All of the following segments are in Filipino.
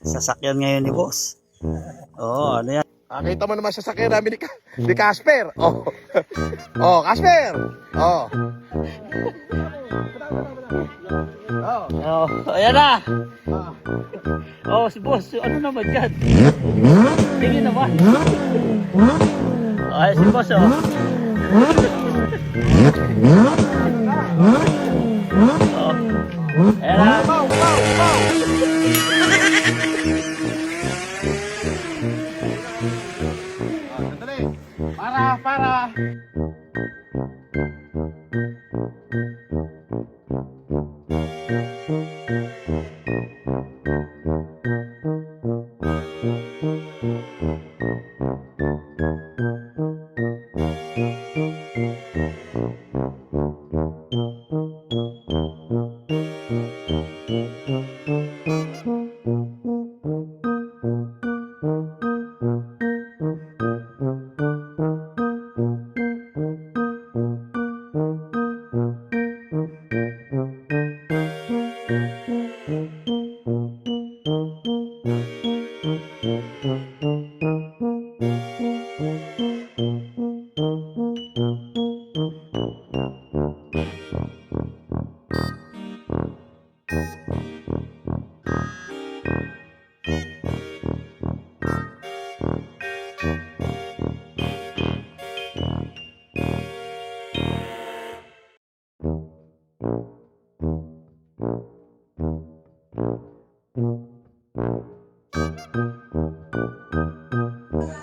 Sasakyan ngayon ni boss. Oo, ano yan? Kita mo naman sasakyan namin ni Casper. Oh. Oh, Casper. Oh. Oh, ayan na. Oh, si boss, ano naman dyan? Tingin naman. Ay, si boss, oh. Oh. Ayan na. Para.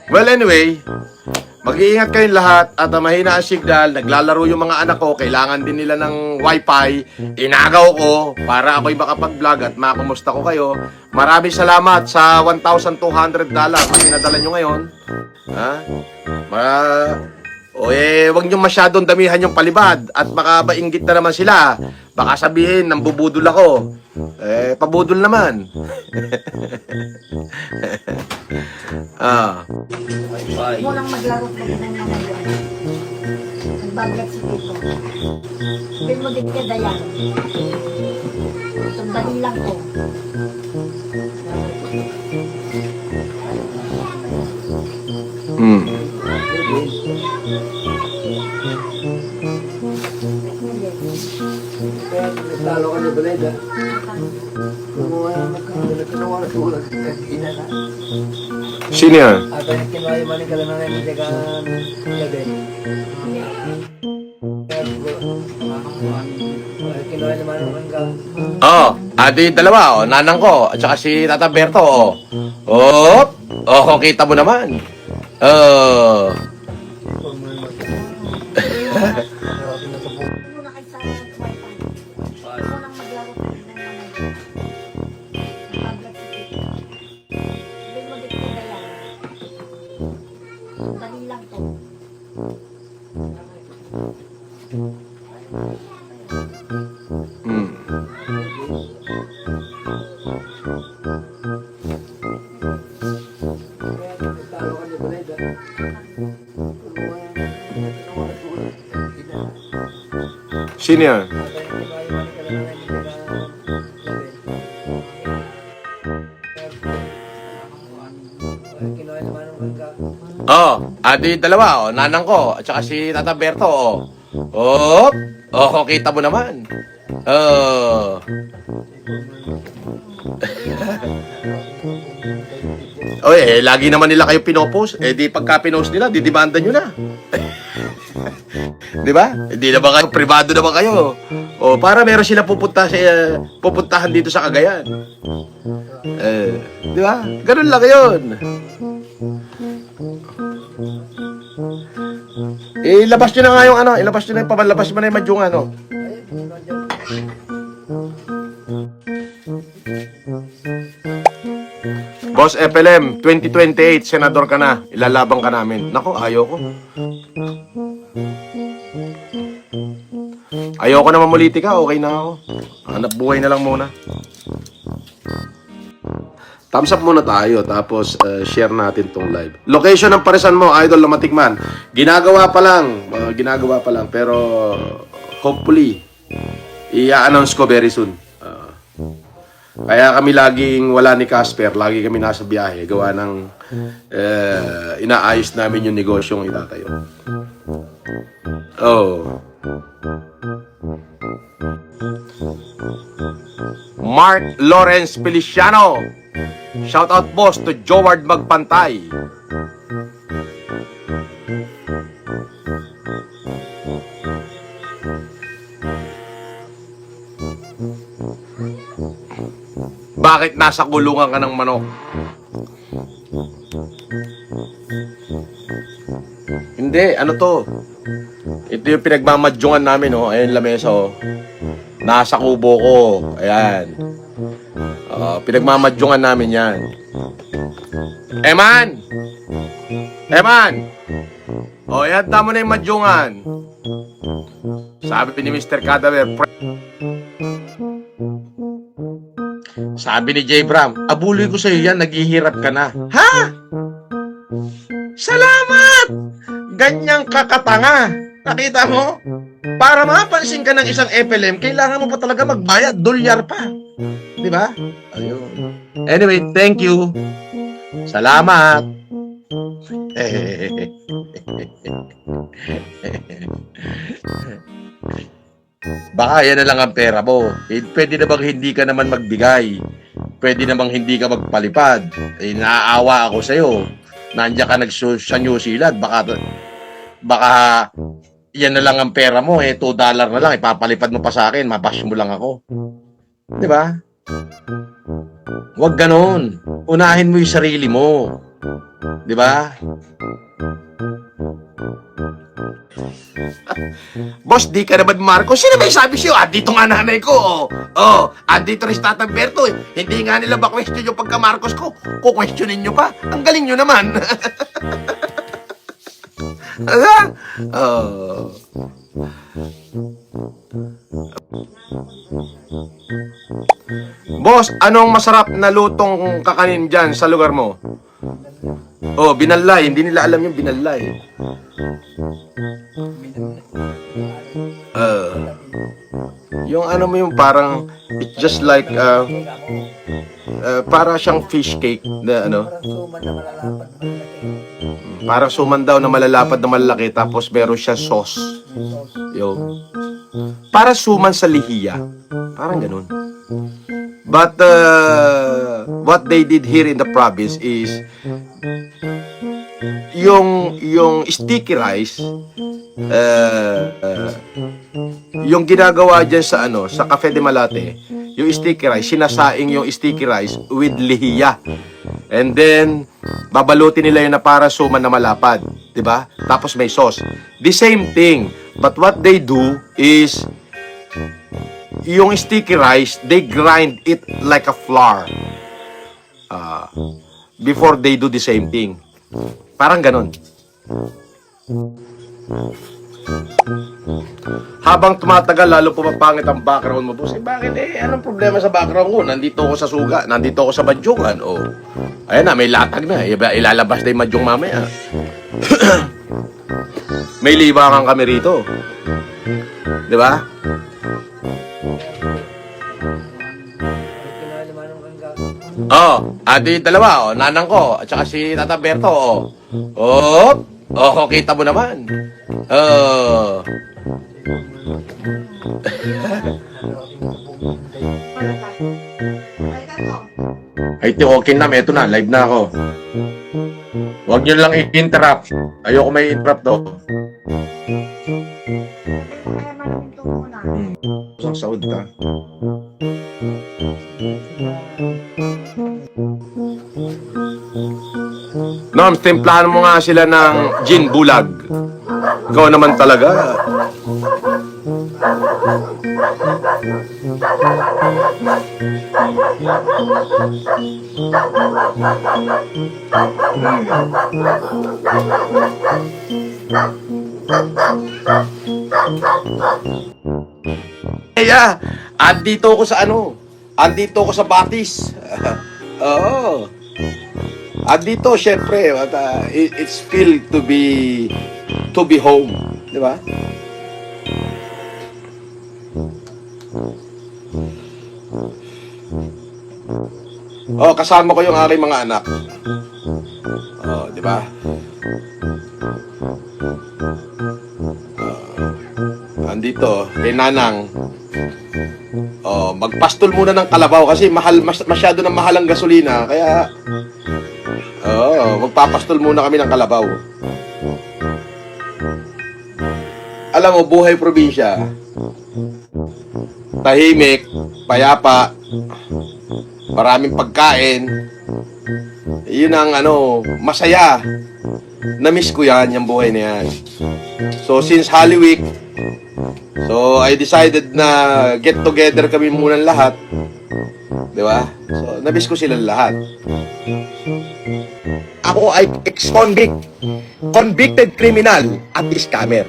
Well, anyway, mag-iingat kayong lahat at mahina ang signal. Naglalaro yung mga anak ko. Kailangan din nila ng wifi. Inagaw ko para ako'y makapag-vlog at makumusta ko kayo. Maraming salamat sa $1,200 na pinadala nyo ngayon. Ha? Huwag nyo masyadong damihan yung palibad at makabainggit na naman sila. Baka sabihin, nang bubudol ako. Pabudol naman. Mo lang maglaro ka ng nanayon. Nagbagat si Tito. Pin mo din ka dayan. Sandali lang ko. Talo ka na balay da. Sino yan? At ang kinuha yung maling kalanang na yung jagaan gabi. Kinuha naman ang ka. Adi dalawa, nanang ko, at saka si Tata Berto, kita mo naman. Muna kayo sa wifi. Mo lang maglaro ka ng nanayon. Nagbagat si Tito. Pin mo din ka dayan. Sandali lang ko. Talo ka na balay da. Sino yan? At ang kinuha yung maling kalanang na yung jagaan gabi. Kinuha naman ang ka. Adi dalawa, nanang ko, at saka si Tata Berto, kita mo naman. Lagi naman nila kayo pinopost. Di pagka pinost nila, didimanda nyo na. Di ba? Hindi naman kayo, privado naman kayo. Para meron sila pupuntahan dito sa Cagayan. Di ba? Ganun lang yun. Ilabas nyo na nga yung ilabas nyo na yung pamalabas mo na yung madyong Boss FLM, 2028, senador ka na. Ilalabang ka namin. Nako, ayoko. Ayoko na mamolitika, okay na ako. Hanap buhay na lang muna. Thumbs up muna tayo, tapos share natin tong live. Location ng paresan mo, Idol Lamatikman. Ginagawa pa lang, pero hopefully, i-announce ko very soon. Kaya kami laging wala ni Casper, lagi kami nasa biyahe, gawa ng inaayos namin yung negosyong itatayo. Oh. Mark Lawrence Feliciano. Shout out boss to Joward Magpantay. Bakit nasa kulungan ka ng manok? Hindi, ano to? Ito yung pinagmamadyungan namin, oh. Ayun, lamesa, oh. Nasa kubo ko. Ayan. Pinagmamadyungan namin yan. Eman! Eman! O, yan, tamo na yung madyungan. Sabi ni Mr. Cadaver, sabi ni J. Bram, abuloy ko sa'yo yan, naghihirap ka na. Ha? Salamat! Ganyang kakatanga. Nakita mo? Para mapansin ka ng isang FLM, kailangan mo pa talaga magbayad, dolyar pa. Di ba? Ayun. Anyway, thank you. Salamat. Baka yan na lang ang pera mo. Pwede na bang hindi ka naman magbigay? Pwede na bang hindi ka magpalipad? Naaawa ako sa'yo. Nandiyan ka sa New Zealand. Baka yan na lang ang pera mo. $2 na lang. Ipapalipad mo pa sa akin. Mabash mo lang ako. Di ba? Huwag ganon. Unahin mo yung sarili mo. Di ba? Boss, di ka naman Marcos. Sino may sabi sa'yo? Dito nga nanay ko. Andito rin si Tatang Berto. Hindi nga nila ba question yung pagka-Marcos ko? Questionin nyo pa. Ang galing nyo naman. Boss, anong masarap na lutong kakanin dyan sa lugar mo? Binalay. Hindi nila alam yung binalay. Yung ano mo yung parang it's just like para siyang fish cake na ano. Parang suman daw na malalapad na malalaki tapos meron siya sauce. Yung para suman sa lihiya. Parang ganun. But what they did here in the province is yung sticky rice yung ginagawa dyan sa sa Cafe de Malate, yung sticky rice, sinasaing yung sticky rice with lihiya. And then babalutin nila yun na para suman na malapad, 'di ba? Tapos may sauce. The same thing, but what they do is yung sticky rice, they grind it like a flour before they do the same thing. Parang ganon. Habang tumatagal, lalo pumapangit ang background mo. Boss, bakit anong problema sa background ko? Nandito ako sa suga, nandito ako sa badyungan. Ayan na, may latag na. Ilalabas na yung madyong mamaya. May libangan kami rito. Di ba? Adi dalawa, nanang ko, at saka si Tata Berto, kita mo naman. Ay, okay na, eto na, live na ako. Huwag nyo lang i-interrupt. Ayoko may interrupt to. Isang saud ka. Norms, timplahan mo nga sila ng gin bulag. Ikaw naman talaga. Andito ko sa andito ko sa Batis. Oo. Andito, syempre, it's feel to be home, di ba? Oh, kasama ko yung aking mga anak. Oh, di ba? Andito, kay Nanang. Oh, magpastol muna ng kalabaw kasi masyado na mahal ang gasolina. Kaya, magpapastol muna kami ng kalabaw. Alam mo, buhay probinsya. Tahimik, payapa, maraming pagkain. Yun ang masaya. Na-miss ko yan, yung buhay na yan. So, since Holy Week, so, I decided na get together kami muna lahat. Di ba? So, na-miss ko silang lahat. Ako ay ex-convict, convicted criminal at scammer.